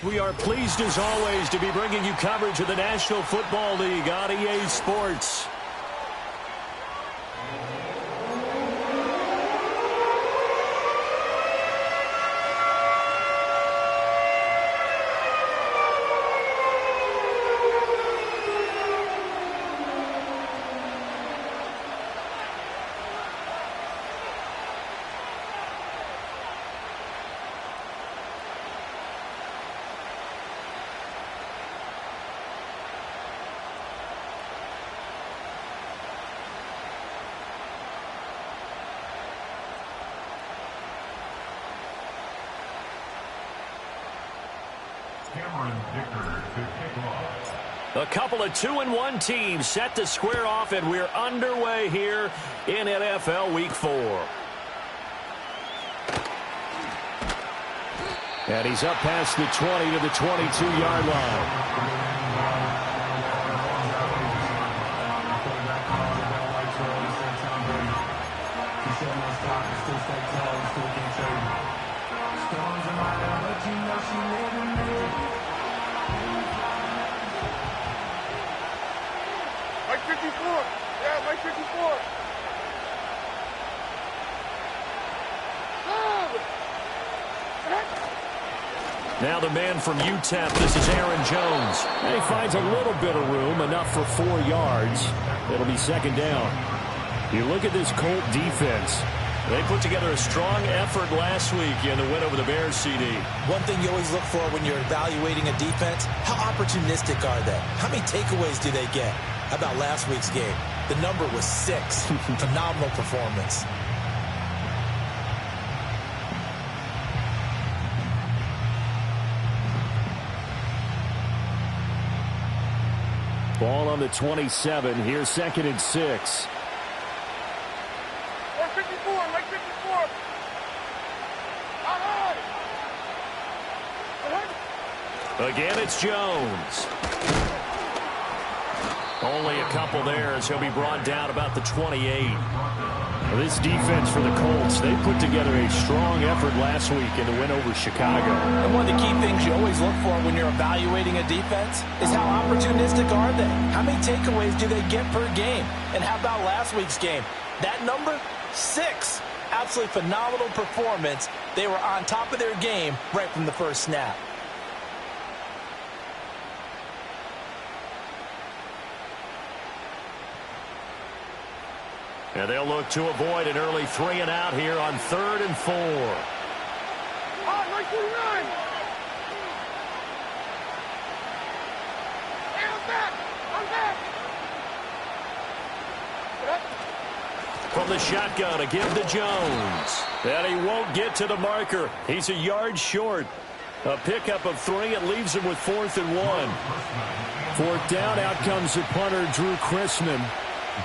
We are pleased, as always, to be bringing you coverage of the National Football League on EA Sports. A couple of 2-1 teams set to square off, and we're underway here in NFL Week 4. And he's up past the 20 to the 22-yard line. Mike 54. Yeah, Mike 54. Now the man from UTEP, this is Aaron Jones. And he finds a little bit of room, enough for 4 yards. It'll be second down. You look at this Colt defense. They put together a strong effort last week in the win over the Bears, CD. One thing you always look for when you're evaluating a defense, how opportunistic are they? How many takeaways do they get? How about last week's game? The number was 6. Phenomenal performance. Ball on the 27. Here's 2nd and 6. 54, Mike 54. Again, it's Jones. Only a couple there as he'll be brought down about the 28. This defense for the Colts, they put together a strong effort last week in the win over Chicago. And one of the key things you always look for when you're evaluating a defense is how opportunistic are they? How many takeaways do they get per game? And how about last week's game? That number, 6. Absolutely phenomenal performance. They were on top of their game right from the first snap. And they'll look to avoid an early 3 and out here on 3rd and 4. Hot, Mike 49. Hey, I'm back. From the shotgun, a give to Jones. And he won't get to the marker. He's a yard short. A pickup of 3. It leaves him with 4th and 1. 4th down, out comes the punter, Drew Chrisman.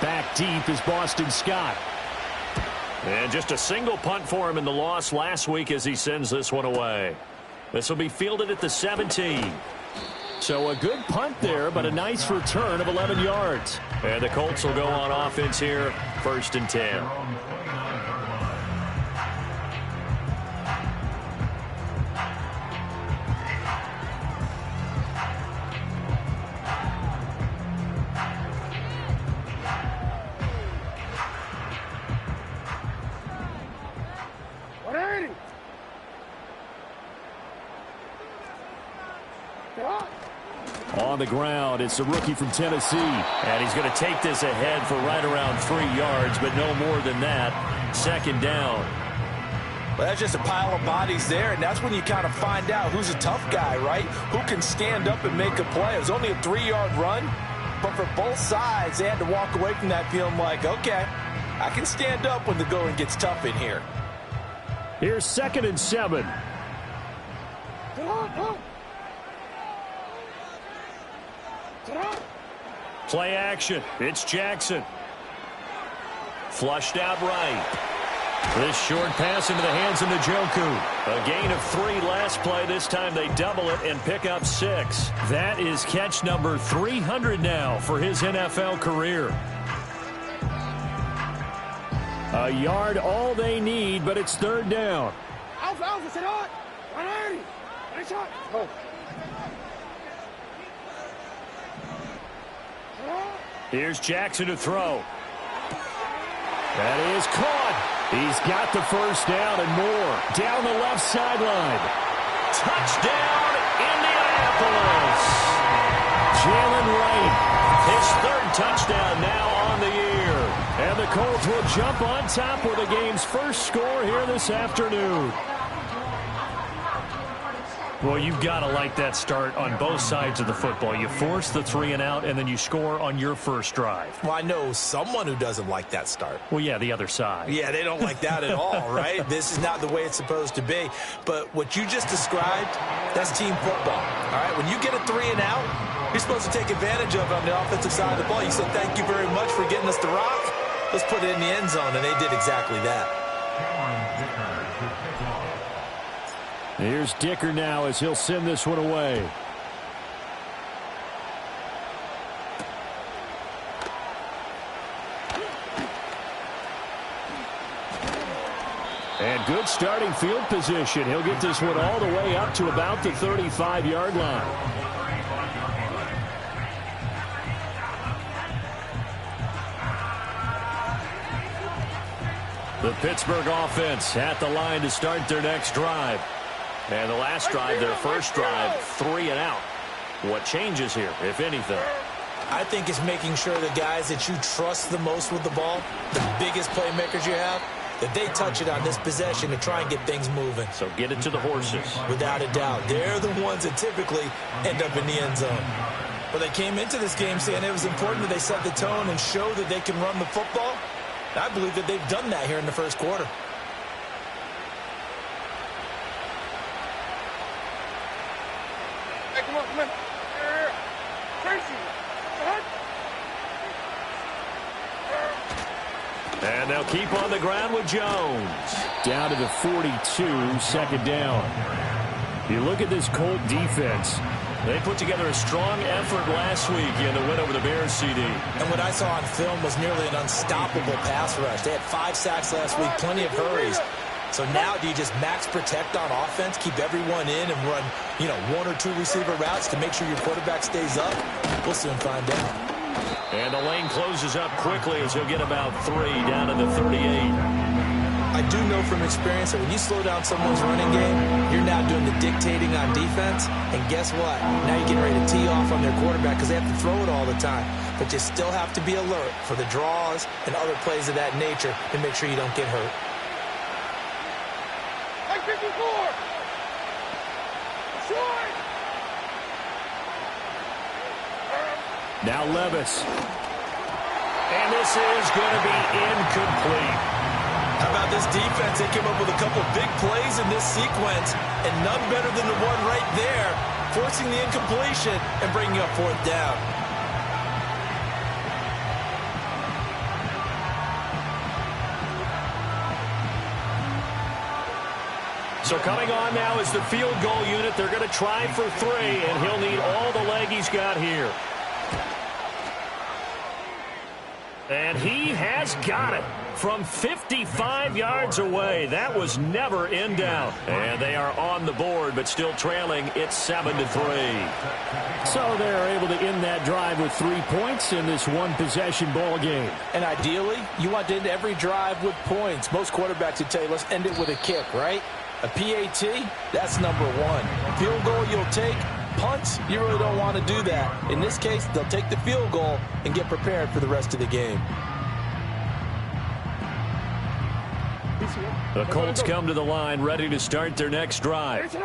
Back deep is Boston Scott. And just a single punt for him in the loss last week as he sends this one away. This will be fielded at the 17. So a good punt there, but a nice return of 11 yards. And the Colts will go on offense here, 1st and 10. On the ground, it's the rookie from Tennessee. And he's going to take this ahead for right around 3 yards, but no more than that. 2nd down. Well, that's just a pile of bodies there, and that's when you kind of find out who's a tough guy, right? Who can stand up and make a play. It was only a 3-yard run, but for both sides, they had to walk away from that feeling like, okay, I can stand up when the going gets tough in here. Here's 2nd and 7. Play action. It's Jackson. Flushed out right. This short pass into the hands of Njoku. A gain of 3 last play. This time they double it and pick up 6. That is catch number 300 now for his NFL career. A yard all they need, but it's 3rd down. Alpha, sit on. 180. Nice shot. Go. Here's Jackson to throw. That is caught. He's got the 1st down and more. Down the left sideline. Touchdown, Indianapolis. Jalen Wright. His 3rd touchdown now on the year. And the Colts will jump on top with the game's first score here this afternoon. Well, you've got to like that start on both sides of the football. You force the 3 and out, and then you score on your first drive. Well, I know someone who doesn't like that start. Well, yeah, the other side. Yeah, they don't like that at all, right? This is not the way it's supposed to be. But what you just described, that's team football, all right? When you get a 3 and out, you're supposed to take advantage of it on the offensive side of the ball. You said, thank you very much for getting us the rock. Let's put it in the end zone, and they did exactly that. Here's Dicker now as he'll send this one away. And good starting field position. He'll get this one all the way up to about the 35-yard line. The Pittsburgh offense at the line to start their next drive. And the last drive, their first drive, 3 and out. What changes here, if anything? I think it's making sure the guys that you trust the most with the ball, the biggest playmakers you have, that they touch it on this possession to try and get things moving. So get it to the horses. Without a doubt. They're the ones that typically end up in the end zone. But they came into this game saying it was important that they set the tone and show that they can run the football. I believe that they've done that here in the first quarter. Hey, come on, come on. Here. Tracy. And they'll keep on the ground with Jones. Down to the 42, 2nd down. You look at this Colt defense. They put together a strong effort last week in the win over the Bears, CD. And what I saw on film was nearly an unstoppable pass rush. They had 5 sacks last week, plenty of hurries. So now do you just max protect on offense, keep everyone in and run, 1 or 2 receiver routes to make sure your quarterback stays up? We'll soon find out. And the lane closes up quickly as he'll get about 3 down to the 38. I do know from experience that when you slow down someone's running game, you're now doing the dictating on defense. And guess what? Now you're getting ready to tee off on their quarterback because they have to throw it all the time. But you still have to be alert for the draws and other plays of that nature to make sure you don't get hurt. Like 54. Short. Now Levis. And this is going to be incomplete. How about this defense? They came up with a couple big plays in this sequence, and none better than the one right there, forcing the incompletion and bringing up 4th down. So coming on now is the field goal unit. They're going to try for 3, and he'll need all the leg he's got here. And he has got it from 55 yards away. That was never in doubt. And they are on the board, but still trailing. It's 7-3. So they're able to end that drive with 3 points in this one-possession ball game. And ideally, you want to end every drive with points. Most quarterbacks would tell you, let's end it with a kick, right? A PAT, that's number 1. Field goal you'll take. Punts, you really don't want to do that. In this case, they'll take the field goal and get prepared for the rest of the game. The Colts come to the line ready to start their next drive.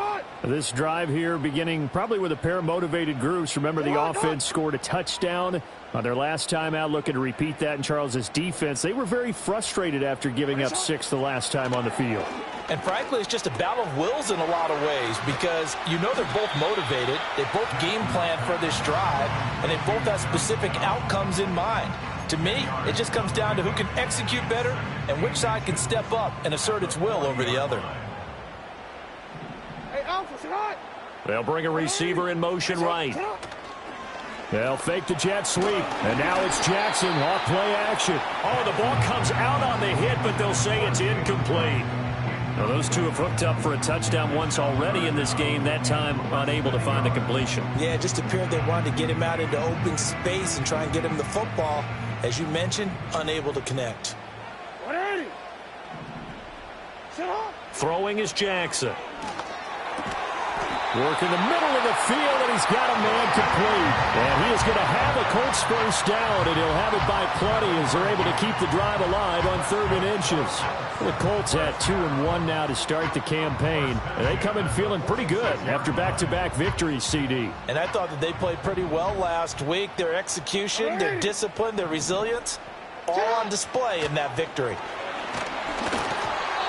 This drive here beginning probably with a pair of motivated groups. Remember, the offense scored a touchdown on their last time out, looking to repeat that in Charles's defense. They were very frustrated after giving up 6 the last time on the field. And frankly, it's just a battle of wills in a lot of ways because you know they're both motivated. They both game plan for this drive, and they both have specific outcomes in mind. To me, it just comes down to who can execute better and which side can step up and assert its will over the other. They'll bring a receiver in motion right. They'll fake the jet sweep, and now it's Jackson off play action. Oh, the ball comes out on the hit, but they'll say it's incomplete. Now, those two have hooked up for a touchdown once already in this game, that time unable to find a completion. Yeah, it just appeared they wanted to get him out into open space and try and get him the football. As you mentioned, unable to connect. Throwing is Jackson. Work in the middle of the field, and he's got a man complete. And he is going to have a Colts first down, and he'll have it by plenty as they're able to keep the drive alive on 3rd and inches. The Colts at 2-1 now to start the campaign. And they come in feeling pretty good after back-to-back victories, CD. And I thought that they played pretty well last week. Their execution, their discipline, their resilience, all on display in that victory.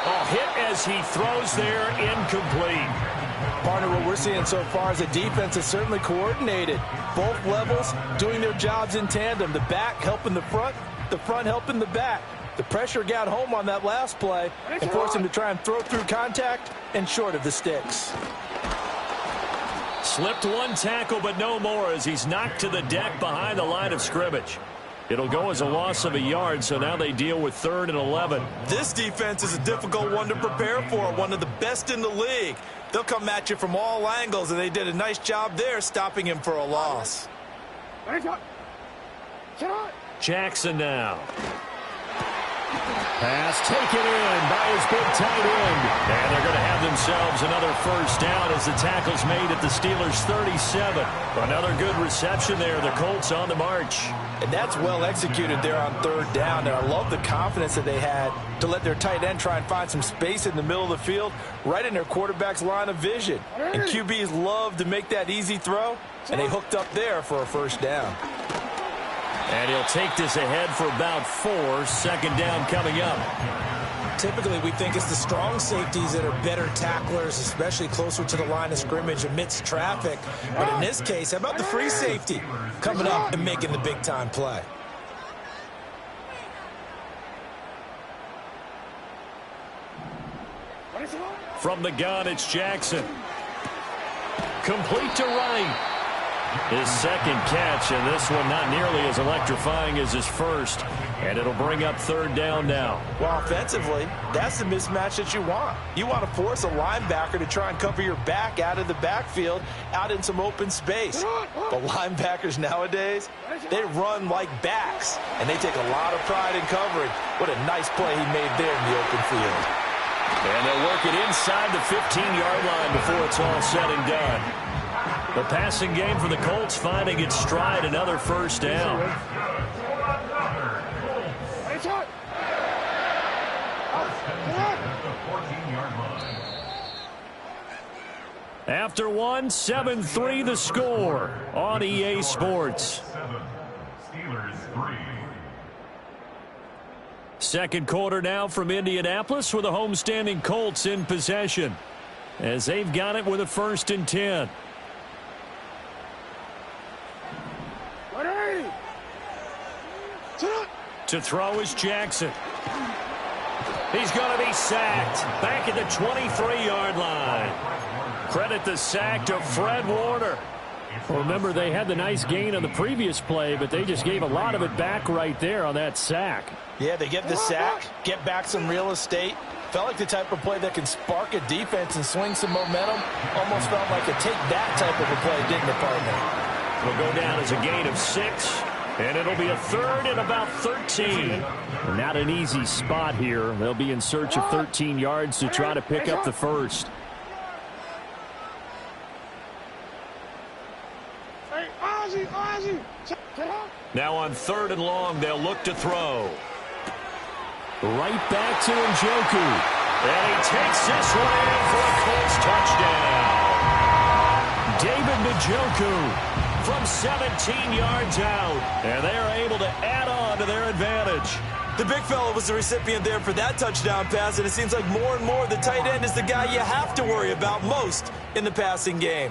Oh, hit as he throws there, incomplete. Partner, what we're seeing so far is the defense is certainly coordinated. Both levels doing their jobs in tandem. The back helping the front helping the back. The pressure got home on that last play and forced him to try and throw through contact and short of the sticks. Slipped one tackle, but no more as he's knocked to the deck behind the line of scrimmage. It'll go as a loss of a yard, so now they deal with 3rd and 11. This defense is a difficult one to prepare for, one of the best in the league. They'll come at you from all angles, and they did a nice job there stopping him for a loss. Jackson now. Pass taken in by his big tight end. And they're going to have themselves another first down as the tackle's made at the Steelers' 37. Another good reception there. The Colts on the march. And that's well executed there on 3rd down. And I love the confidence that they had to let their tight end try and find some space in the middle of the field, right in their quarterback's line of vision. And QBs love to make that easy throw, and they hooked up there for a first down. And he'll take this ahead for about 4. 2nd down coming up. Typically, we think it's the strong safeties that are better tacklers, especially closer to the line of scrimmage amidst traffic. But in this case, how about the free safety coming up and making the big-time play? From the gun, it's Jackson. Complete to right. His 2nd catch, and this one not nearly as electrifying as his first. And it'll bring up 3rd down now. Well, offensively, that's the mismatch that you want. You want to force a linebacker to try and cover your back out of the backfield, out in some open space. But linebackers nowadays, they run like backs, and they take a lot of pride in covering. What a nice play he made there in the open field. And they'll work it inside the 15-yard line before it's all said and done. The passing game for the Colts finding its stride, another first down. After 1, 7-3 the score on EA Sports. Second quarter now from Indianapolis with the homestanding Colts in possession as they've got it with a 1st and 10. To throw is Jackson. He's going to be sacked. Back at the 23-yard line. Credit the sack to Fred Warner. Well, remember, they had the nice gain on the previous play, but they just gave a lot of it back right there on that sack. Yeah, they get the sack, get back some real estate. Felt like the type of play that can spark a defense and swing some momentum. Almost felt like a take-that type of a play, didn't it, partner? Will go down as a gain of 6, and it'll be a 3rd and about 13. And not an easy spot here. They'll be in search of 13 yards to try to pick up the first. Now on 3rd and long, they'll look to throw. Right back to Njoku. And he takes this one in for a Colts touchdown. David Njoku from 17 yards out. And they are able to add on to their advantage. The big fella was the recipient there for that touchdown pass, and it seems like more and more the tight end is the guy you have to worry about most in the passing game.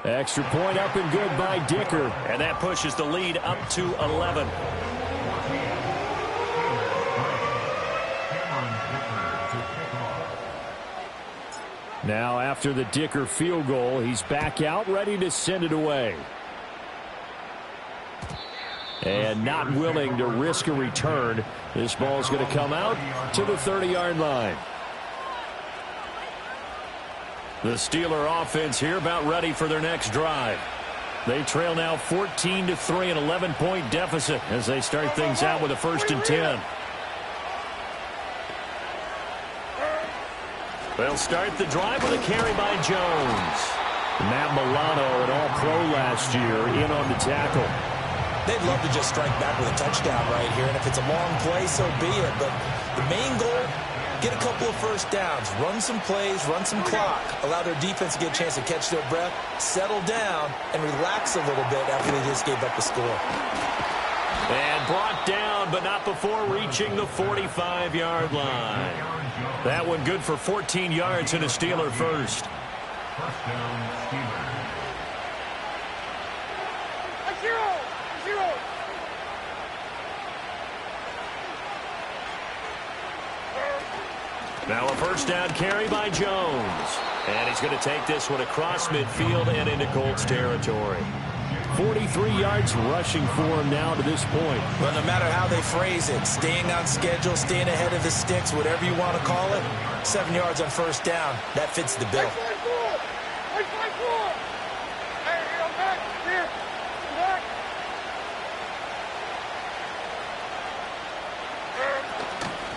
Extra point up and good by Dicker. And that pushes the lead up to 11. Now after the Dicker field goal, he's back out ready to send it away. And not willing to risk a return. This ball's going to come out to the 30-yard line. The Steeler offense here about ready for their next drive. They trail now 14-3, an 11-point deficit as they start things out with a 1st and 10. They'll start the drive with a carry by Jones. Matt Milano, an all-pro last year, in on the tackle. They'd love to just strike back with a touchdown right here, and if it's a long play, so be it. But the main goal, get a couple of first downs, run some plays, run some clock, allow their defense to get a chance to catch their breath, settle down, and relax a little bit after they just gave up the score. And brought down, but not before reaching the 45-yard line. That one good for 14 yards and a Steeler first. First down, Steelers. Now a first down carry by Jones. And he's going to take this one across midfield and into Colts territory. 43 yards rushing for him now to this point. Well, no matter how they phrase it, staying on schedule, staying ahead of the sticks, whatever you want to call it, 7 yards on first down, that fits the bill.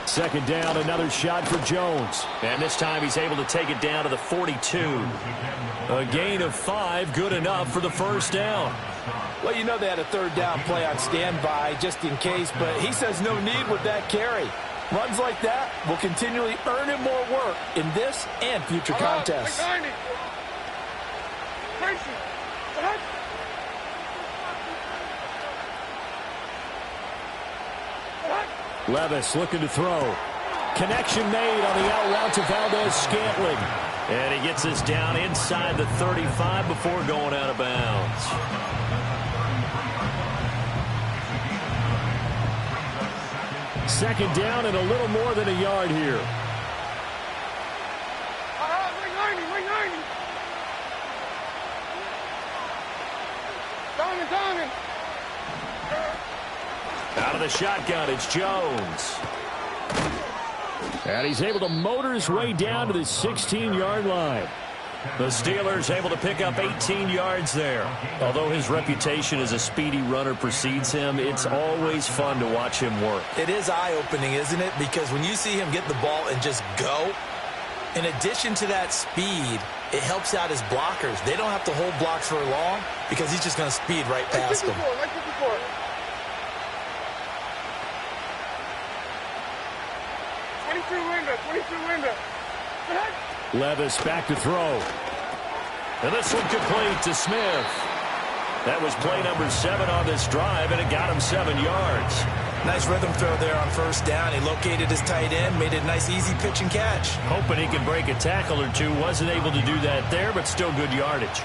Second down, another shot for Jones. And this time he's able to take it down to the 42. A gain of 5, good enough for the first down. Well, you know they had a third down play on standby just in case, but he says no need with that carry. Runs like that will continually earn him more work in this and future contests. Levis looking to throw. Connection made on the out route to Valdez-Scantling. And he gets this down inside the 35 before going out of bounds. Second down and a little more than a yard here. Out of the shotgun, it's Jones. And he's able to motor his way down to the 16-yard line. The Steelers able to pick up 18 yards there. Although his reputation as a speedy runner precedes him, it's always fun to watch him work. It is eye-opening, isn't it? Because when you see him get the ball and just go, in addition to that speed, it helps out his blockers. They don't have to hold blocks for long because he's just going to speed right past them. Levis back to throw. And this one complete to Smith. That was play number 7 on this drive, and it got him 7 yards. Nice rhythm throw there on first down. He located his tight end, made it a nice, easy pitch and catch. Hoping he could break a tackle or two. Wasn't able to do that there, but still good yardage.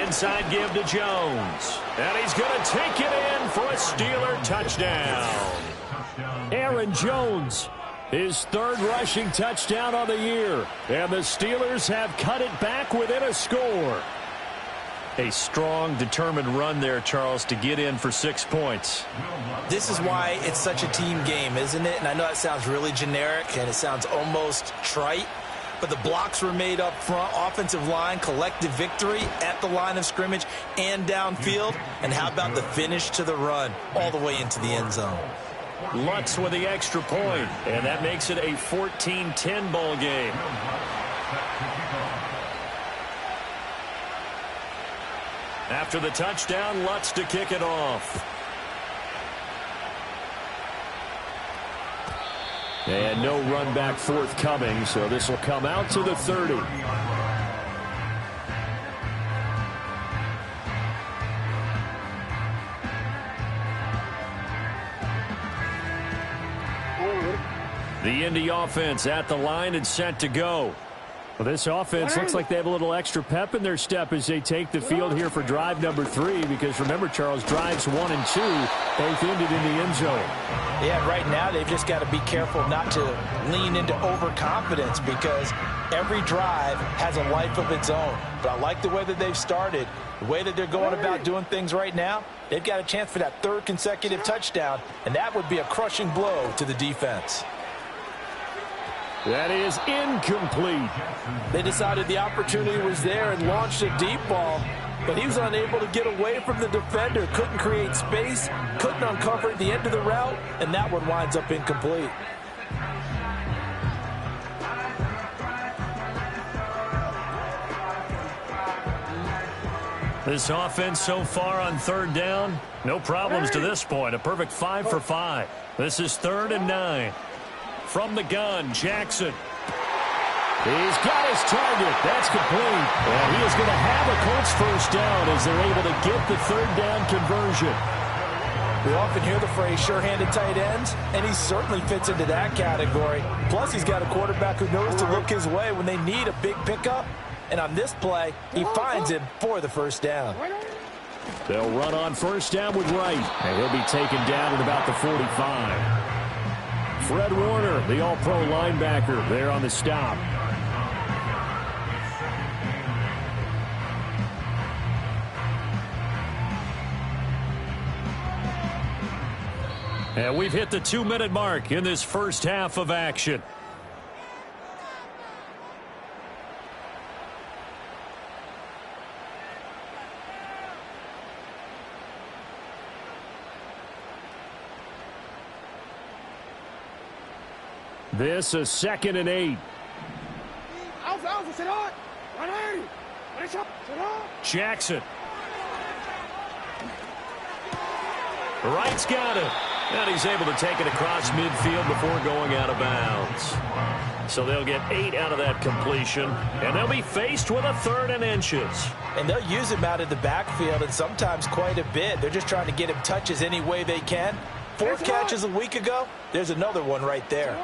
Inside give to Jones. And he's going to take it in for a Steeler touchdown. Aaron Jones, his third rushing touchdown on the year. And the Steelers have cut it back within a score. A strong, determined run there, Charles, to get in for 6 points. This is why it's such a team game, isn't it? And I know that sounds really generic and it sounds almost trite, but the blocks were made up front, offensive line, collective victory at the line of scrimmage and downfield. And how about the finish to the run all the way into the end zone? Lutz with the extra point, and that makes it a 14-10 ball game. After the touchdown, Lutz to kick it off. And no run back forthcoming, so this will come out to the 30. The Indy offense at the line and set to go. Well, this offense looks like they have a little extra pep in their step as they take the field here for drive number 3, because remember, Charles, drives 1 and 2 both ended in the end zone. Yeah, right now they've just got to be careful not to lean into overconfidence, because every drive has a life of its own. But I like the way that they've started, the way that they're going about doing things right now. They've got a chance for that 3rd consecutive touchdown, and that would be a crushing blow to the defense. That is incomplete. They decided the opportunity was there and launched a deep ball, but he was unable to get away from the defender, couldn't create space, couldn't uncover at the end of the route, and that one winds up incomplete. This offense so far on 3rd down, no problems to this point. A perfect 5 for 5. This is 3rd and 9. From the gun, Jackson. He's got his target. That's complete. And he is going to have a Colts first down as they're able to get the 3rd down conversion. We often hear the phrase sure-handed tight ends, and he certainly fits into that category. Plus, he's got a quarterback who knows to look his way when they need a big pickup. And on this play, he finds him for the first down. They'll run on first down with Wright, and he'll be taken down at about the 45. Fred Warner, the all-pro linebacker, there on the stop. And we've hit the 2-minute mark in this first half of action. This is 2nd and 8. Jackson. Wright's got it. And he's able to take it across midfield before going out of bounds. So they'll get 8 out of that completion, and they'll be faced with a 3rd and inches. And they'll use him out of the backfield, and sometimes quite a bit. They're just trying to get him touches any way they can. 4 catches a week ago. There's another one right there.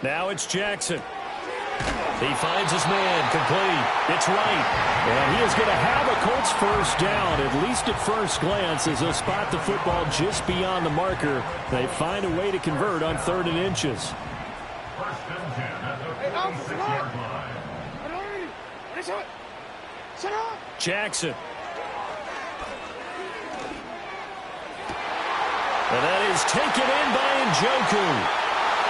Now it's Jackson. He finds his man, complete. It's Wright. And he is going to have a Colts first down, at least at first glance, as they'll spot the football just beyond the marker. They find a way to convert on 3rd and inches. Jackson. And that is taken in by Njoku.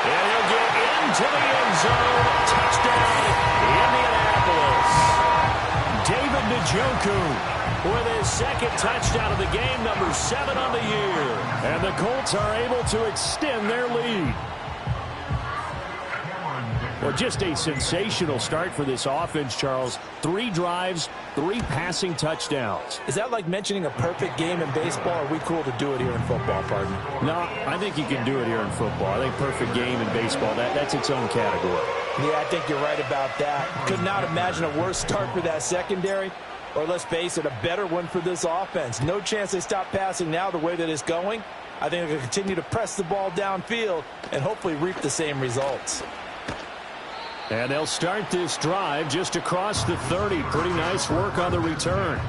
And he'll get into the end zone. Touchdown, Indianapolis. David Njoku with his 2nd touchdown of the game, number 7 on the year. And the Colts are able to extend their lead. Well, just a sensational start for this offense, Charles. 3 drives, 3 passing touchdowns. Is that like mentioning a perfect game in baseball, or are we cool to do it here in football, pardon? No, I think you can do it here in football. I think perfect game in baseball, that's its own category. Yeah, I think you're right about that. Could not imagine a worse start for that secondary, or let's face it, a better one for this offense. No chance they stop passing now the way that it's going. I think they'll continue to press the ball downfield and hopefully reap the same results. And they'll start this drive just across the 30. Pretty nice work on the return.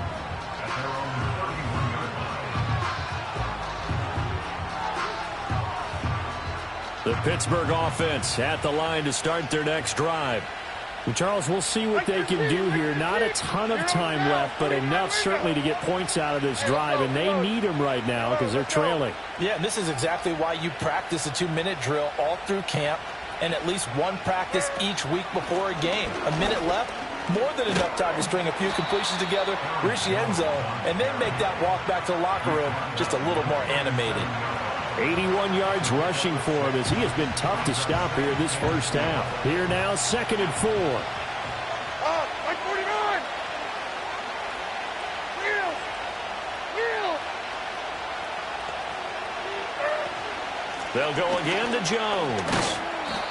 The Pittsburgh offense at the line to start their next drive. And Charles, we'll see what they can do here. Not a ton of time left, but enough certainly to get points out of this drive, and they need them right now because they're trailing. Yeah, and this is exactly why you practice a 2-minute drill all through camp and at least one practice each week before a game. A minute left, more than enough time to string a few completions together, reach the end zone, and then make that walk back to the locker room just a little more animated. 81 yards rushing for him as he has been tough to stop here this first half. Here now, 2nd and 4. Like 49. Wheel. They'll go again to Jones.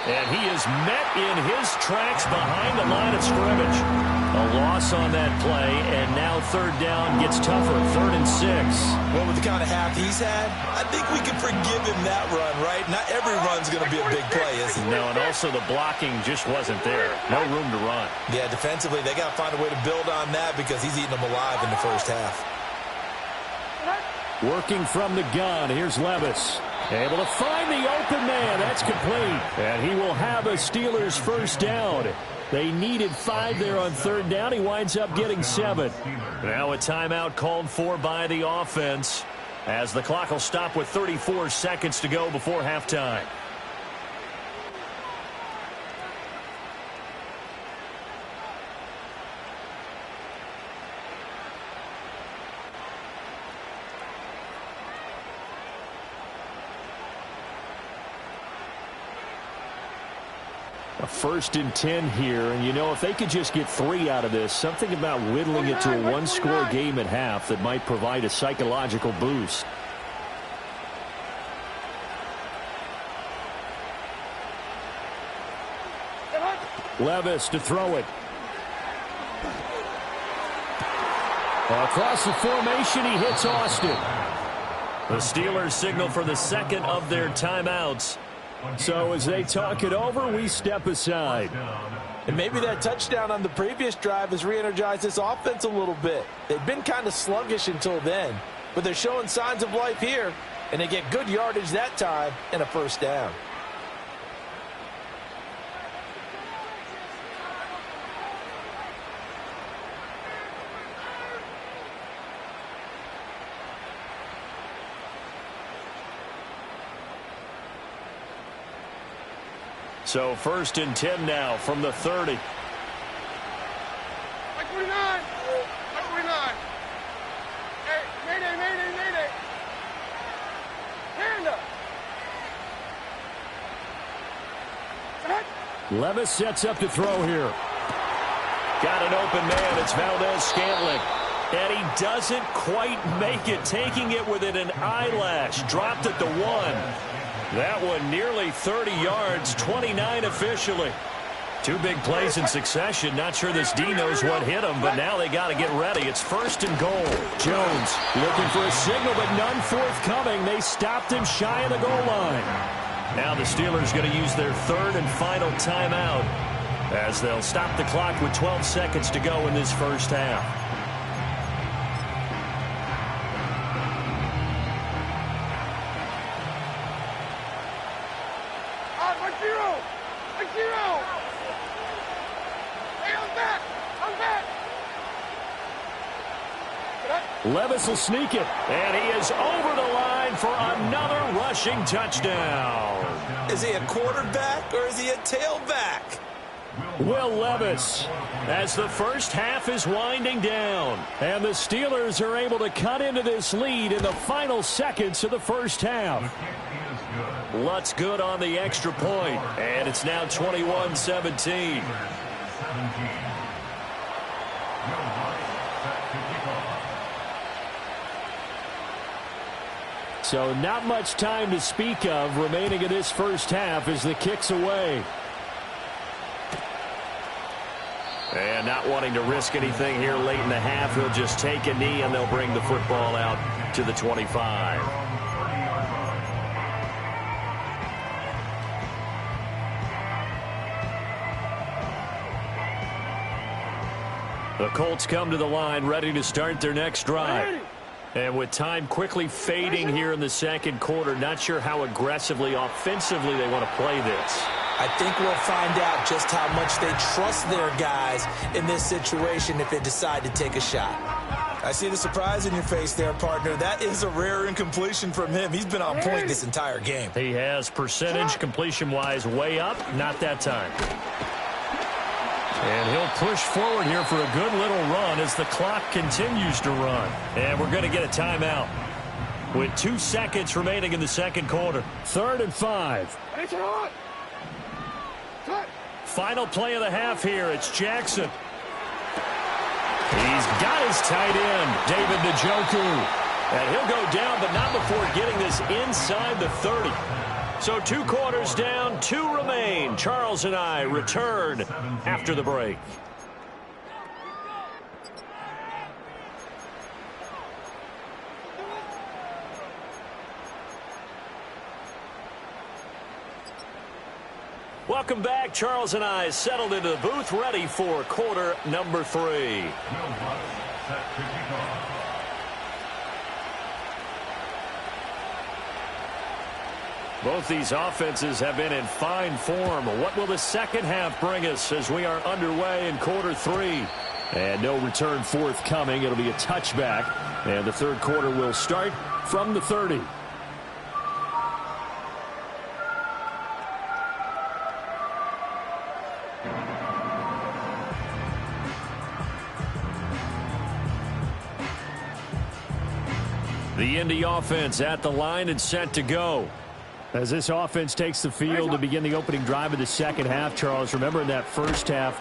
And he is met in his tracks behind the line of scrimmage. A loss on that play, and now 3rd down gets tougher, 3rd and 6. Well, with the kind of half he's had, I think we can forgive him that run, right? Not every run's going to be a big play, is it? No, and also the blocking just wasn't there. No room to run. Yeah, defensively, they got to find a way to build on that because he's eating them alive in the first half. Working from the gun, here's Levis. Able to find the open man. That's complete. And he will have a Steelers first down. They needed 5 there on 3rd down. He winds up getting 7. Now a timeout called for by the offense as the clock will stop with 34 seconds to go before halftime. A 1st and 10 here, and you know, if they could just get 3 out of this, something about whittling it to a 1-score game at half that might provide a psychological boost. Levis to throw it. Across the formation, he hits Austin. The Steelers signal for the 2nd of their timeouts. So as they talk it over, we step aside. And maybe that touchdown on the previous drive has re-energized this offense a little bit. They've been kind of sluggish until then, but they're showing signs of life here, and they get good yardage that time and a first down. So 1st and 10 now from the 30. Like 49. Like 49. Hey, mayday. Hand up. Levis sets up to throw here. Got an open man. It's Valdez-Scantling. And he doesn't quite make it, taking it within an eyelash. Dropped at the 1. That one nearly 30 yards, 29 officially. 2 big plays in succession. Not sure this D knows what hit him, but now they got to get ready. It's 1st and goal. Jones looking for a signal, but none forthcoming. They stopped him shy of the goal line. Now the Steelers going to use their 3rd and final timeout as they'll stop the clock with 12 seconds to go in this first half. Like zero. Hey, I'm back. Levis will sneak it. And he is over the line for another rushing touchdown. Is he a quarterback or is he a tailback? Will Levis, as the first half is winding down. And the Steelers are able to cut into this lead in the final seconds of the first half. Lutz good on the extra point, and it's now 21-17. So not much time to speak of remaining in this first half as the kick's away. And not wanting to risk anything here late in the half, he'll just take a knee and they'll bring the football out to the 25. The Colts come to the line ready to start their next drive. And with time quickly fading here in the second quarter, not sure how aggressively, offensively they want to play this. I think we'll find out just how much they trust their guys in this situation if they decide to take a shot. I see the surprise in your face there, partner. That is a rare incompletion from him. He's been on point this entire game. He has percentage completion-wise way up, not that time. And he'll push forward here for a good little run as the clock continues to run. And we're going to get a timeout with 2 seconds remaining in the second quarter. 3rd and 5. Final play of the half here. It's Jackson. He's got his tight end, David Njoku. And he'll go down, but not before getting this inside the 30. So 2 quarters down, 2 remain. Charles and I return after the break. Welcome back. Charles and I settled into the booth, ready for quarter number 3. Both these offenses have been in fine form. What will the second half bring us as we are underway in quarter 3? And no return forthcoming. It'll be a touchback. And the third quarter will start from the 30. The Indy offense at the line and set to go. As this offense takes the field to begin the opening drive of the second half, Charles, remember in that first half,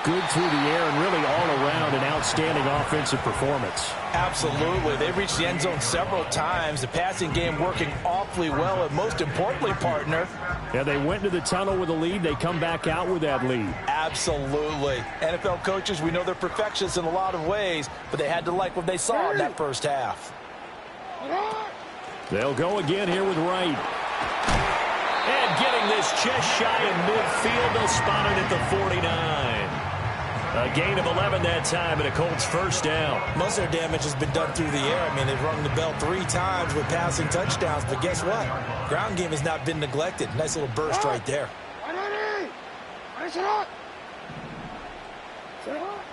good through the air and really all around an outstanding offensive performance. Absolutely. They reached the end zone several times. The passing game working awfully well, and most importantly, partner. Yeah, they went into the tunnel with a lead. They come back out with that lead. Absolutely. NFL coaches, we know they're perfectionists in a lot of ways, but they had to like what they saw in that first half. They'll go again here with Wright. And getting this just shy of midfield, they'll spot it at the 49. A gain of 11 that time and a Colts first down. Most of their damage has been done through the air. I mean, they've rung the bell 3 times with passing touchdowns, but guess what? Ground game has not been neglected. Nice little burst right there.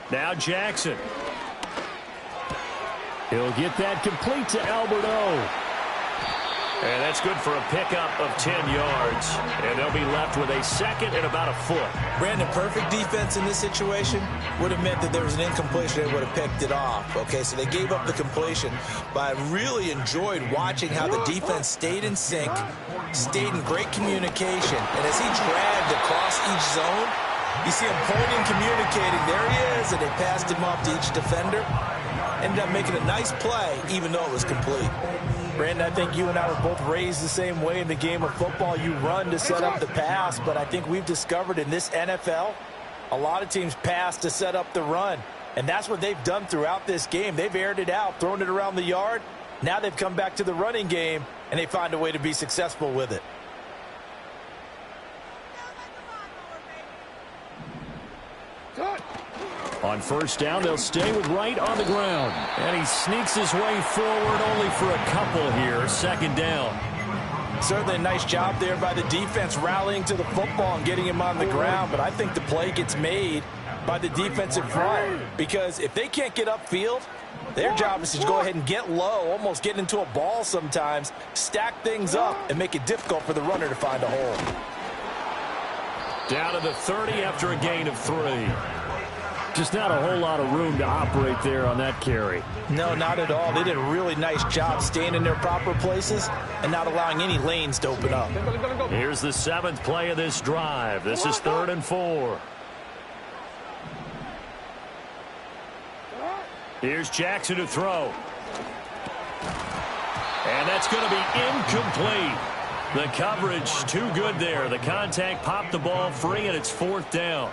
Now Jackson. He'll get that complete to Alberto. And that's good for a pickup of 10 yards. And they'll be left with a second and about a foot. Brandon, perfect defense in this situation would have meant that there was an incompletion. They would have picked it off. Okay, so they gave up the completion. But I really enjoyed watching how the defense stayed in sync, stayed in great communication. And as he dragged across each zone, you see him pointing, communicating. There he is, and they passed him off to each defender. Ended up making a nice play, even though it was complete. Brandon, I think you and I were both raised the same way in the game of football. You run to set up the pass, but I think we've discovered in this NFL, a lot of teams pass to set up the run. And that's what they've done throughout this game. They've aired it out, thrown it around the yard. Now they've come back to the running game, and they find a way to be successful with it. On first down, they'll stay with Wright on the ground. And he sneaks his way forward only for a couple here. Second down. Certainly a nice job there by the defense rallying to the football and getting him on the ground. But I think the play gets made by the defensive front. Because if they can't get upfield, their job is to go ahead and get low, almost get into a ball sometimes, stack things up, and make it difficult for the runner to find a hole. Down to the 30 after a gain of 3. Just not a whole lot of room to operate there on that carry. No, not at all. They did a really nice job staying in their proper places and not allowing any lanes to open up. Here's the 7th play of this drive. This is 3rd and 4. Here's Jackson to throw. And that's going to be incomplete. The coverage too good there. The contact popped the ball free, and it's 4th down.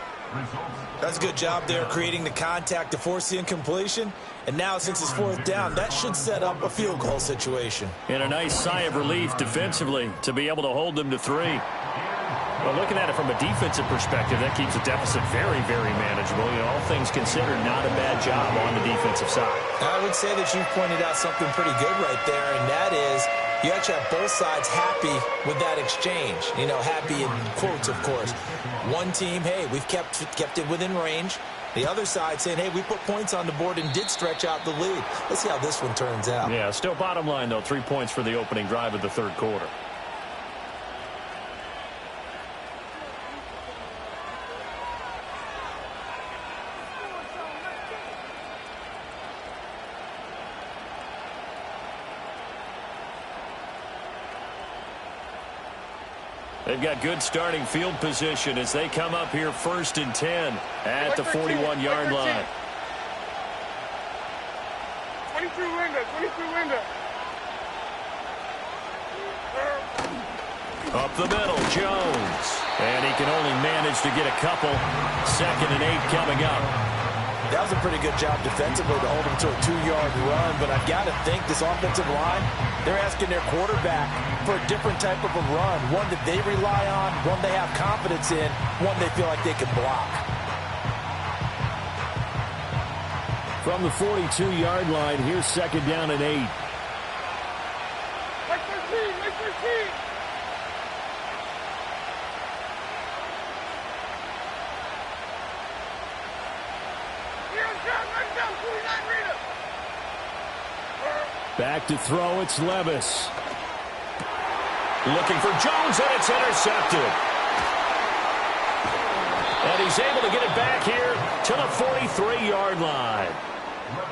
That's a good job there creating the contact to force the incompletion. And now since it's 4th down, that should set up a field goal situation. And a nice sigh of relief defensively to be able to hold them to 3. Well, looking at it from a defensive perspective, that keeps the deficit very, very manageable. You know, all things considered, not a bad job on the defensive side. I would say that you've pointed out something pretty good right there, and that is you actually have both sides happy with that exchange. You know, happy in quotes, of course. One team, hey, we've kept it within range. The other side saying, hey, we put points on the board and did stretch out the lead. Let's see how this one turns out. Yeah, still bottom line, though, 3 points for the opening drive of the third quarter. They've got good starting field position as they come up here 1st and 10 at the 41-yard line. 23 window, 23 window. Up the middle, Jones. And he can only manage to get a couple. 2nd and 8 coming up. That was a pretty good job defensively to hold him to a 2-yard run, but I've got to think this offensive line, they're asking their quarterback for a different type of a run, one that they rely on, one they have confidence in, one they feel like they can block. From the 42-yard line, here's 2nd down and 8. Make 13, make 13. Back to throw, it's Levis. Looking for Jones, and it's intercepted. And he's able to get it back here to the 43-yard line.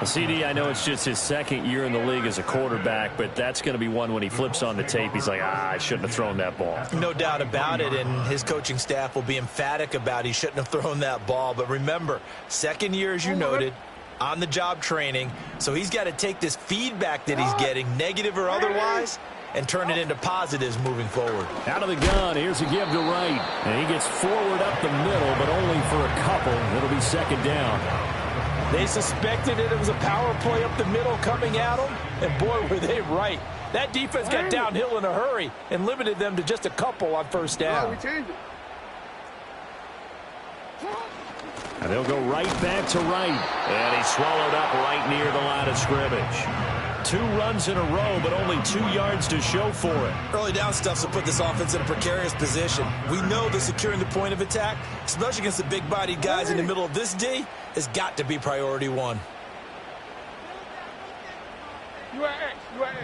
CD, I know it's just his 2nd year in the league as a quarterback, but that's going to be one when he flips on the tape, he's like, I shouldn't have thrown that ball. No doubt about it, and his coaching staff will be emphatic about he shouldn't have thrown that ball. But remember, 2nd year, as you noted, on-the-job training, so he's got to take this feedback that he's getting, negative or otherwise, and turn it into positives moving forward. Out of the gun, here's a give to Wright. And he gets forward up the middle, but only for a couple. It'll be 2nd down. They suspected it was a power play up the middle coming at them, and boy, were they right. That defense got downhill in a hurry and limited them to just a couple on 1st down. We changed it. And they'll go right back to Wright. And he's swallowed up right near the line of scrimmage. 2 runs in a row, but only 2 yards to show for it. Early down stuff to put this offense in a precarious position. We know that securing the point of attack, especially against the big-bodied guys in the middle of this D, has got to be priority 1. You are X, you are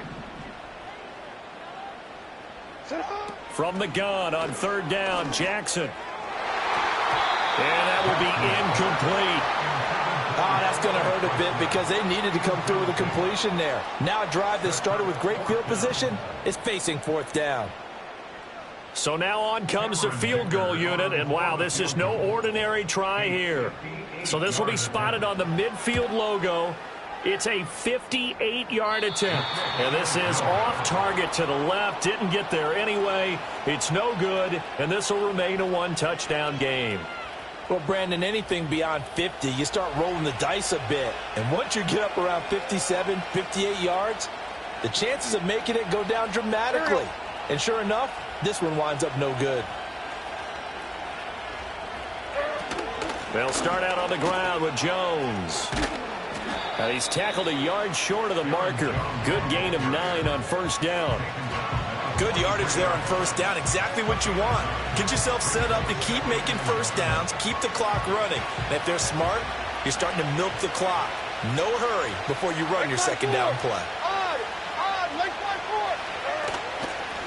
X. From the gun on 3rd down, Jackson. And that will be incomplete. Oh, that's going to hurt a bit because they needed to come through with a completion there. Now a drive that started with great field position is facing 4th down. So now on comes the field goal unit, and wow, this is no ordinary try here. So this will be spotted on the midfield logo. It's a 58-yard attempt, and this is off target to the left. Didn't get there anyway. It's no good, and this will remain a 1-touchdown game. Well, Brandon, anything beyond 50, you start rolling the dice a bit. And once you get up around 57, 58 yards, the chances of making it go down dramatically. And sure enough, this one winds up no good. They'll start out on the ground with Jones. And he's tackled a yard short of the marker. Good gain of 9 on 1st down. Good yardage there on 1st down. Exactly what you want. Get yourself set up to keep making 1st downs, keep the clock running. And if they're smart, you're starting to milk the clock. No hurry before you run your 2nd down play.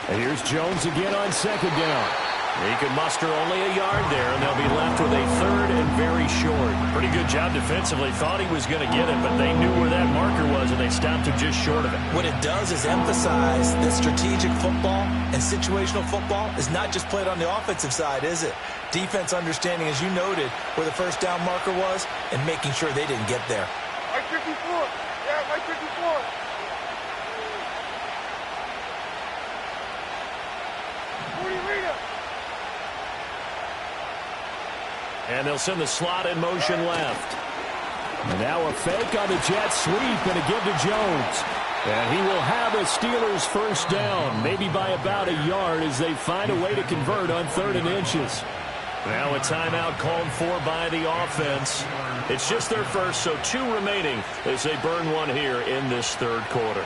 And here's Jones again on 2nd down. He could muster only a yard there, and they'll be left with a 3rd and very short. Pretty good job defensively. Thought he was going to get it, but they knew where that marker was, and they stopped him just short of it. What it does is emphasize that strategic football and situational football is not just played on the offensive side, is it? Defense understanding, as you noted, where the 1st down marker was and making sure they didn't get there. Like 54. Yeah, like 54. And they'll send the slot in motion left. And now a fake on the jet sweep and a give to Jones. And he will have a Steelers first down, maybe by about a yard as they find a way to convert on 3rd and inches. Now a timeout called for by the offense. It's just their first, so 2 remaining as they burn one here in this 3rd quarter.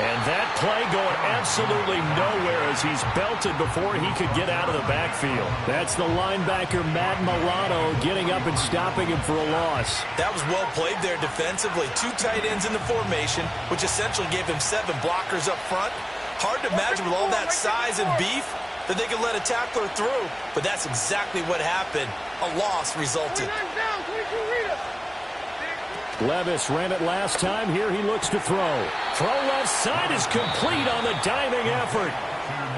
And that play going absolutely nowhere as he's belted before he could get out of the backfield. That's the linebacker, Matt Milano, getting up and stopping him for a loss. That was well played there defensively. 2 tight ends in the formation, which essentially gave him 7 blockers up front. Hard to imagine with all that size and beef that they could let a tackler through, but that's exactly what happened. A loss resulted. Levis ran it last time. Here he looks to throw. Throw left side is complete on the diving effort.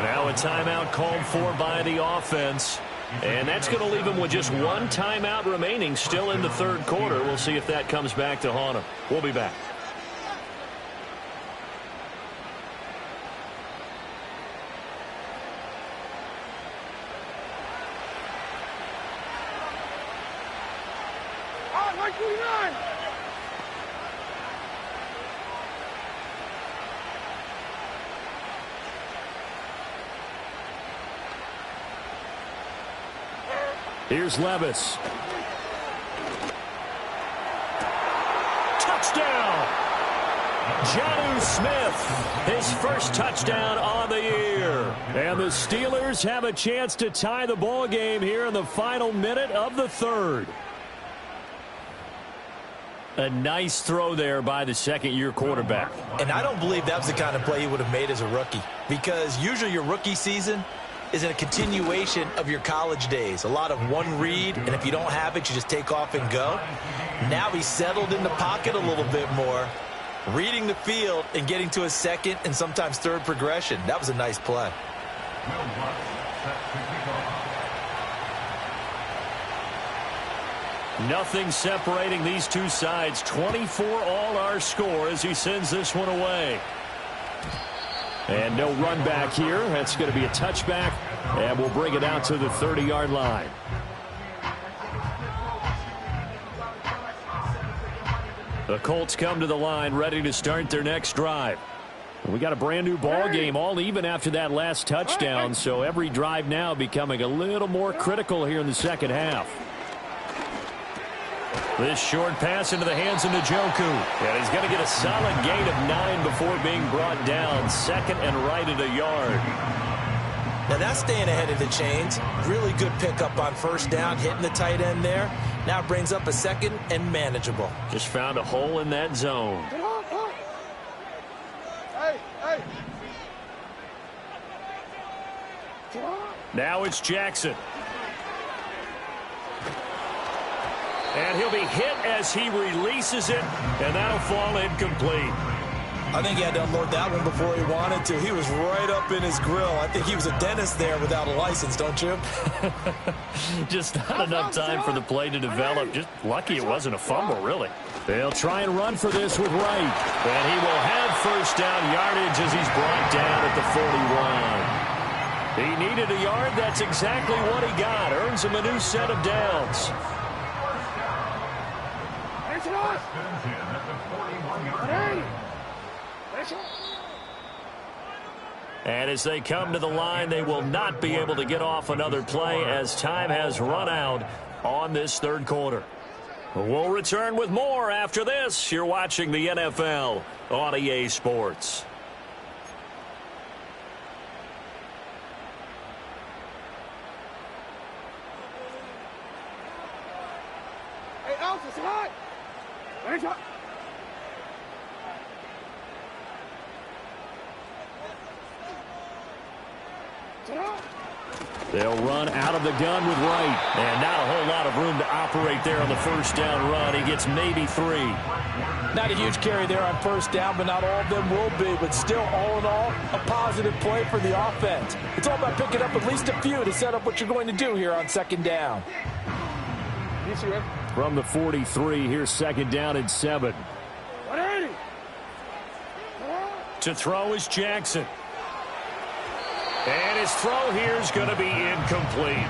Now a timeout called for by the offense. And that's going to leave him with just 1 timeout remaining still in the 3rd quarter. We'll see if that comes back to haunt him. We'll be back. Here's Levis. Touchdown! Jonnu Smith, his first touchdown on the year. And the Steelers have a chance to tie the ball game here in the final minute of the 3rd. A nice throw there by the 2nd-year quarterback. And I don't believe that was the kind of play he would have made as a rookie, because usually your rookie season is in a continuation of your college days. A lot of one read, and if you don't have it, you just take off and go. Now he's settled in the pocket a little bit more, reading the field and getting to a 2nd and sometimes 3rd progression. That was a nice play. Nothing separating these 2 sides. 24 all our score as he sends this one away. And no run back here. That's going to be a touchback, and we'll bring it out to the 30-yard line. The Colts come to the line ready to start their next drive. We got a brand new ball game, all even after that last touchdown, so every drive now becoming a little more critical here in the 2nd half. This short pass into the hands of Njoku. And he's going to get a solid gain of 9 before being brought down. 2nd and right at a yard. Now that's staying ahead of the chains. Really good pickup on 1st down, hitting the tight end there. Now it brings up a 2nd and manageable. Just found a hole in that zone. Now it's Jackson. And he'll be hit as he releases it, and that'll fall incomplete. I think he had to unload that one before he wanted to. He was right up in his grill. I think he was a dentist there without a license, don't you? Just not enough time for the play to develop. Just lucky it wasn't a fumble, really. They'll try and run for this with Wright. And he will have 1st down yardage as he's brought down at the 41. He needed a yard. That's exactly what he got. Earns him a new set of downs. And as they come to the line, they will not be able to get off another play as time has run out on this 3rd quarter. We'll return with more after this. You're watching the NFL on EA Sports. Hey, Alex, it's hot. They'll run out of the gun with Wright. And not a whole lot of room to operate there on the 1st down run. He gets maybe 3. Not a huge carry there on 1st down, but not all of them will be. But still, all in all, a positive play for the offense. It's all about picking up at least a few to set up what you're going to do here on 2nd down. From the 43, here's 2nd down and 7. 180. To throw is Jackson. And his throw here is going to be incomplete.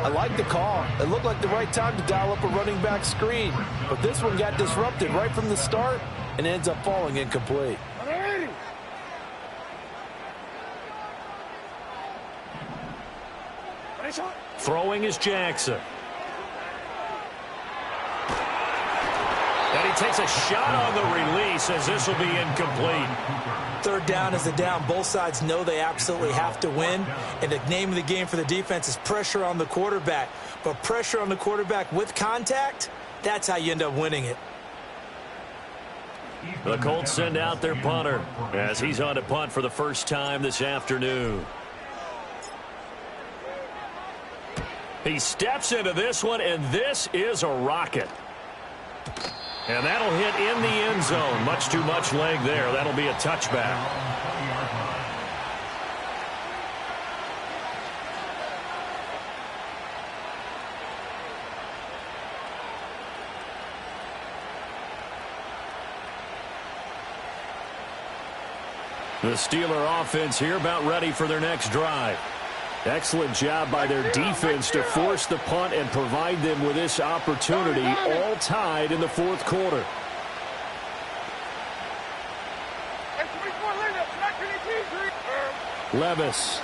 I like the call. It looked like the right time to dial up a running back screen. But this one got disrupted right from the start and ends up falling incomplete. 180. Throwing is Jackson. And he takes a shot on the release as this will be incomplete. 3rd down is the down. Both sides know they absolutely have to win. And the name of the game for the defense is pressure on the quarterback. But pressure on the quarterback with contact, that's how you end up winning it. The Colts send out their punter as he's on to punt for the first time this afternoon. He steps into this one, and this is a rocket. And that'll hit in the end zone. Much too much leg there. That'll be a touchback. The Steeler offense here about ready for their next drive. Excellent job by their defense to force the punt and provide them with this opportunity, all tied in the 4th quarter. Levis.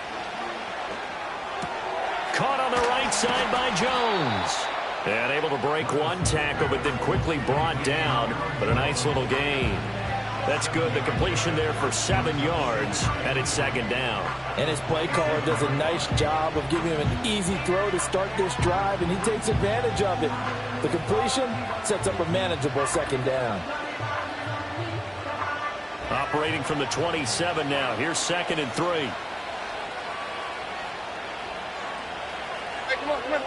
Caught on the right side by Jones. And able to break one tackle, but then quickly brought down. But a nice little gain. That's good. The completion there for 7 yards, and it's 2nd down. And his play caller does a nice job of giving him an easy throw to start this drive, and he takes advantage of it. The completion sets up a manageable 2nd down. Operating from the 27 now. Here's 2nd and 3. Hey, come on, come on.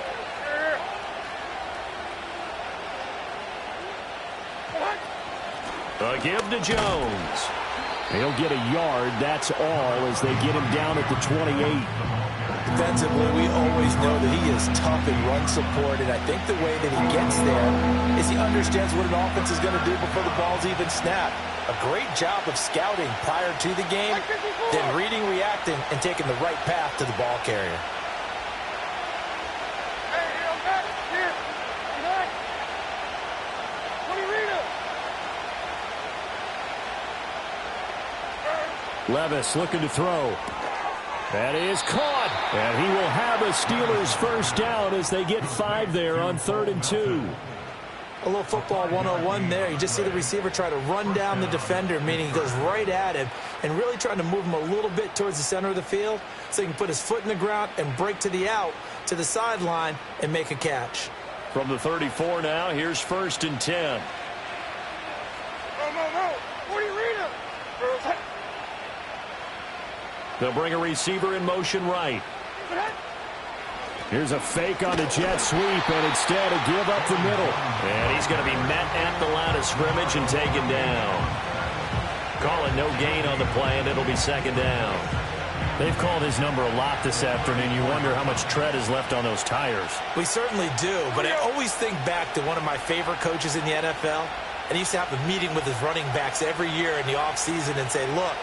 A give to Jones. He'll get a yard, that's all, as they get him down at the 28. Defensively, we always know that he is tough in run support, and I think the way that he gets there is he understands what an offense is going to do before the ball's even snapped. A great job of scouting prior to the game, then reading, reacting, and taking the right path to the ball carrier. Levis looking to throw. That is caught. And he will have a Steelers first down as they get 5 there on 3rd and 2. A little football 101 there. You just see the receiver try to run down the defender, meaning he goes right at him and really trying to move him a little bit towards the center of the field so he can put his foot in the ground and break to the out, to the sideline, and make a catch. From the 34 now, here's 1st and 10. No. What are you reading? They'll bring a receiver in motion right. Here's a fake on the jet sweep, and instead a give up the middle. And he's going to be met at the line of scrimmage and taken down. Calling no gain on the play, and it'll be 2nd down. They've called his number a lot this afternoon. You wonder how much tread is left on those tires. We certainly do, but I always think back to one of my favorite coaches in the NFL, and he used to have a meeting with his running backs every year in the offseason and say, look,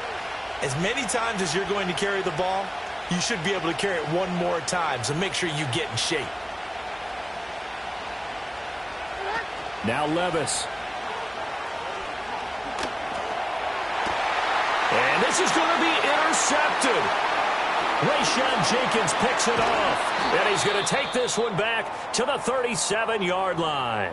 as many times as you're going to carry the ball, you should be able to carry it one more time, so make sure you get in shape. Now Levis. And this is going to be intercepted. Rayshon Jenkins picks it off. And he's going to take this one back to the 37-yard line.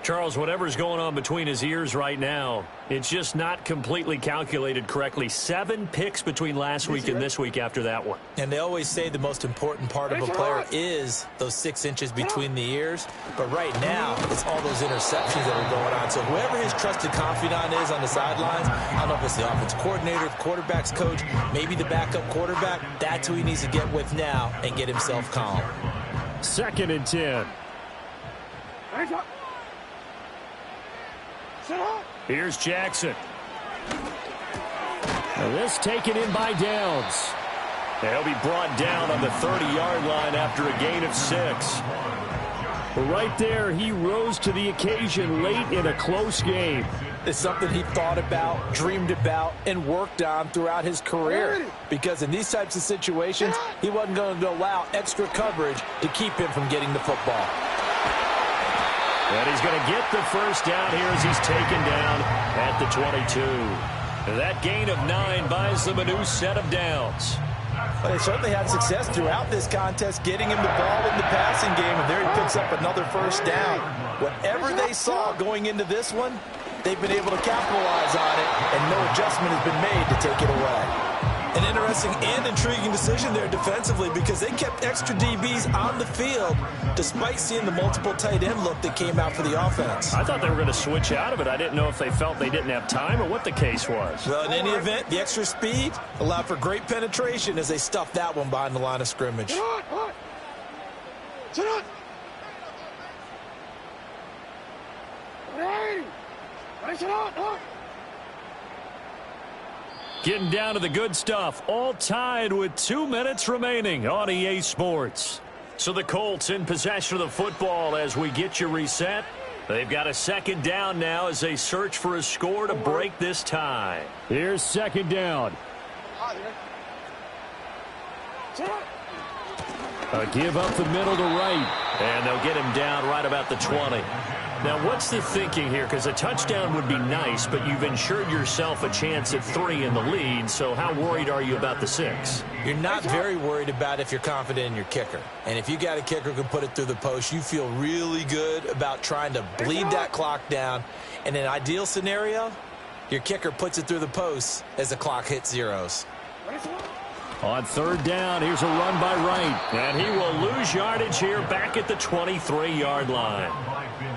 Charles, whatever's going on between his ears right now, it's just not completely calculated correctly. 7 picks between last week and this week after that one. And they always say the most important part of a player is those 6 inches between the ears. But right now, it's all those interceptions that are going on. So whoever his trusted confidant is on the sidelines, I don't know if it's the offense coordinator, the quarterback's coach, maybe the backup quarterback, that's who he needs to get with now and get himself calm. 2nd and 10. Here's Jackson. Now this taken in by Downs. He'll be brought down on the 30-yard line after a gain of 6. Right there, he rose to the occasion late in a close game. It's something he thought about, dreamed about, and worked on throughout his career. Because in these types of situations, he wasn't going to allow extra coverage to keep him from getting the football. And he's going to get the first down here as he's taken down at the 22. That gain of 9 buys them a new set of downs. Well, they certainly had success throughout this contest getting him the ball in the passing game, and there he picks up another first down. Whatever they saw going into this one, they've been able to capitalize on it, and no adjustment has been made to take it away. An interesting and intriguing decision there defensively because they kept extra DBs on the field despite seeing the multiple tight end look that came out for the offense. I thought they were going to switch out of it. I didn't know if they felt they didn't have time or what the case was. Well, in any event, the extra speed allowed for great penetration as they stuffed that one behind the line of scrimmage. Sit on. Sit on. Getting down to the good stuff. All tied with 2 minutes remaining on EA Sports. So the Colts in possession of the football as we get you reset. They've got a second down now as they search for a score to break this tie. Here's second down. A give up the middle to right. And they'll get him down right about the 20. Now, what's the thinking here? Because a touchdown would be nice, but you've ensured yourself a chance at 3 in the lead, so how worried are you about the 6? You're not very worried about if you're confident in your kicker. And if you got a kicker who can put it through the post, you feel really good about trying to bleed that clock down. In an ideal scenario, your kicker puts it through the post as the clock hits zeros. On third down, here's a run by Wright. And he will lose yardage here back at the 23-yard line.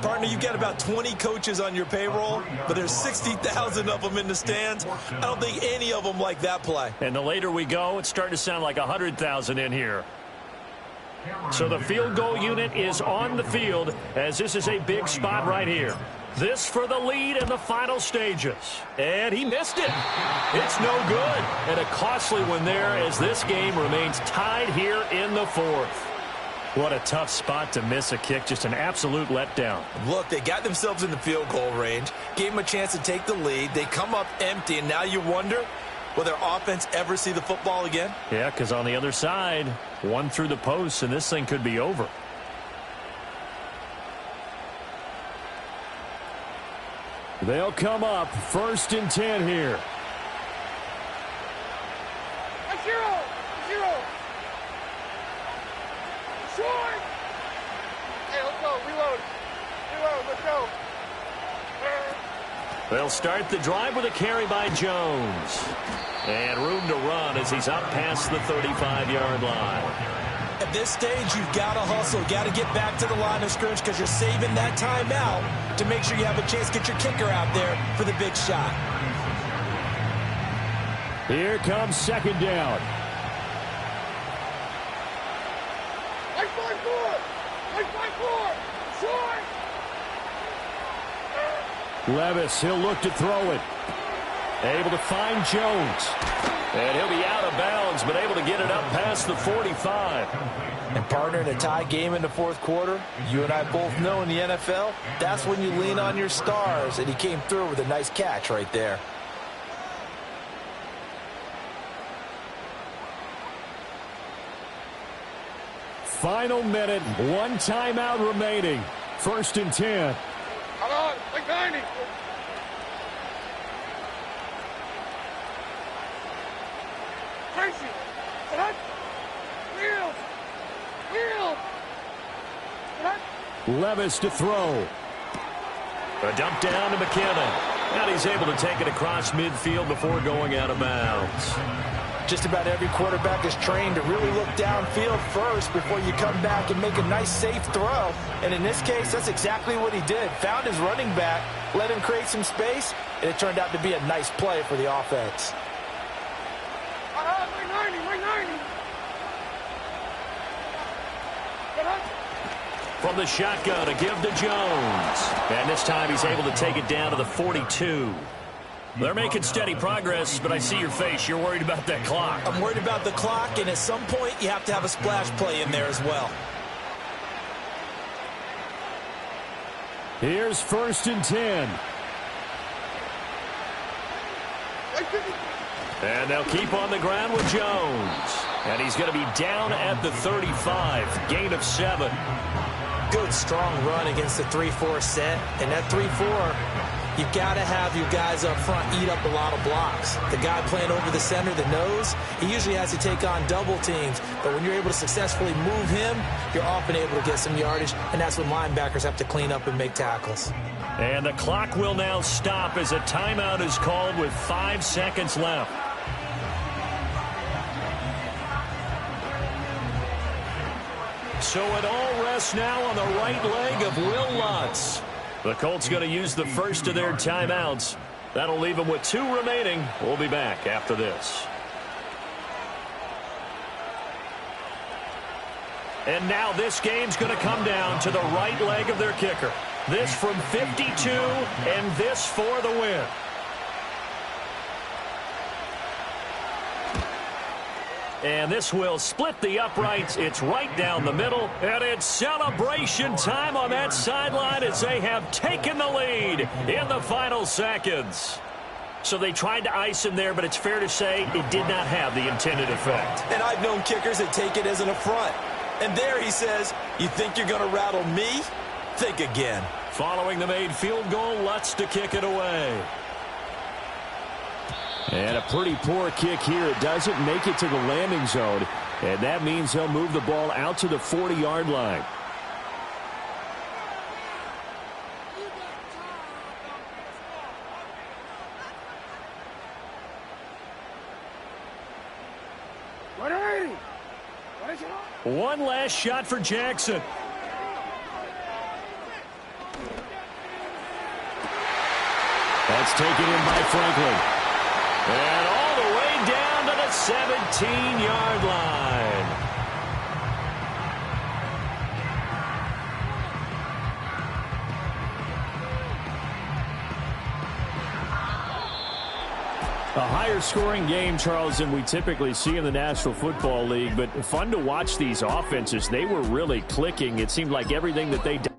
Partner, you've got about 20 coaches on your payroll, but there's 60,000 of them in the stands. I don't think any of them like that play. And the later we go, it's starting to sound like 100,000 in here. So the field goal unit is on the field as this is a big spot right here. This for the lead in the final stages. And he missed it. It's no good. And a costly one there as this game remains tied here in the fourth. What a tough spot to miss a kick. Just an absolute letdown. Look, they got themselves in the field goal range, gave them a chance to take the lead. They come up empty, and now you wonder, will their offense ever see the football again? Yeah, because on the other side, one through the post, and this thing could be over. They'll come up 1st and 10 here. 0. Short. Hey, let's go. Reload. Let's go. They'll start the drive with a carry by Jones. And room to run as he's up past the 35-yard line. At this stage, you've got to hustle, got to get back to the line of scrimmage because you're saving that timeout to make sure you have a chance to get your kicker out there for the big shot. Here comes second down. Like 5-4. Short. Levis, he'll look to throw it. Able to find Jones. And he'll be out of bounds, but able to get it up past the 45. And partner, in a tie game in the fourth quarter, you and I both know in the NFL, that's when you lean on your stars, and he came through with a nice catch right there. Final minute, 1 timeout remaining. 1st and 10. Come on, like 90. Tracy. Sit up. Wheel. Levis to throw. A dump down to McKinnon. And he's able to take it across midfield before going out of bounds. Just about every quarterback is trained to really look downfield first before you come back and make a nice, safe throw. And in this case, that's exactly what he did. Found his running back, let him create some space, and it turned out to be a nice play for the offense. Like 90. From the shotgun, a give to Jones. And this time he's able to take it down to the 42. They're making steady progress, but I see your face. You're worried about that clock. I'm worried about the clock, and at some point you have to have a splash play in there as well. Here's 1st and 10. And they'll keep on the ground with Jones. And he's going to be down at the 35. Gain of 7. Good, strong run against the 3-4 set. And that 3-4, you've got to have your guys up front eat up a lot of blocks. The guy playing over the center, the nose, he usually has to take on double teams. But when you're able to successfully move him, you're often able to get some yardage. And that's when linebackers have to clean up and make tackles. And the clock will now stop as a timeout is called with 5 seconds left. So it all rests now on the right leg of Will Lutz. The Colts going to use the first of their timeouts. That'll leave them with 2 remaining. We'll be back after this. And now this game's going to come down to the right leg of their kicker. This from 52 and this for the win. And this will split the uprights. It's right down the middle. And it's celebration time on that sideline as they have taken the lead in the final seconds. So they tried to ice him there, but it's fair to say it did not have the intended effect. And I've known kickers that take it as an affront. And there he says, you think you're going to rattle me? Think again. Following the made field goal, Lutz to kick it away. And a pretty poor kick here. It doesn't make it to the landing zone. And that means they'll move the ball out to the 40-yard line. One last shot for Jackson. That's taken in by Franklin. And all the way down to the 17-yard line. A higher scoring game, Charles, than we typically see in the National Football League, but fun to watch these offenses. They were really clicking. It seemed like everything that they did.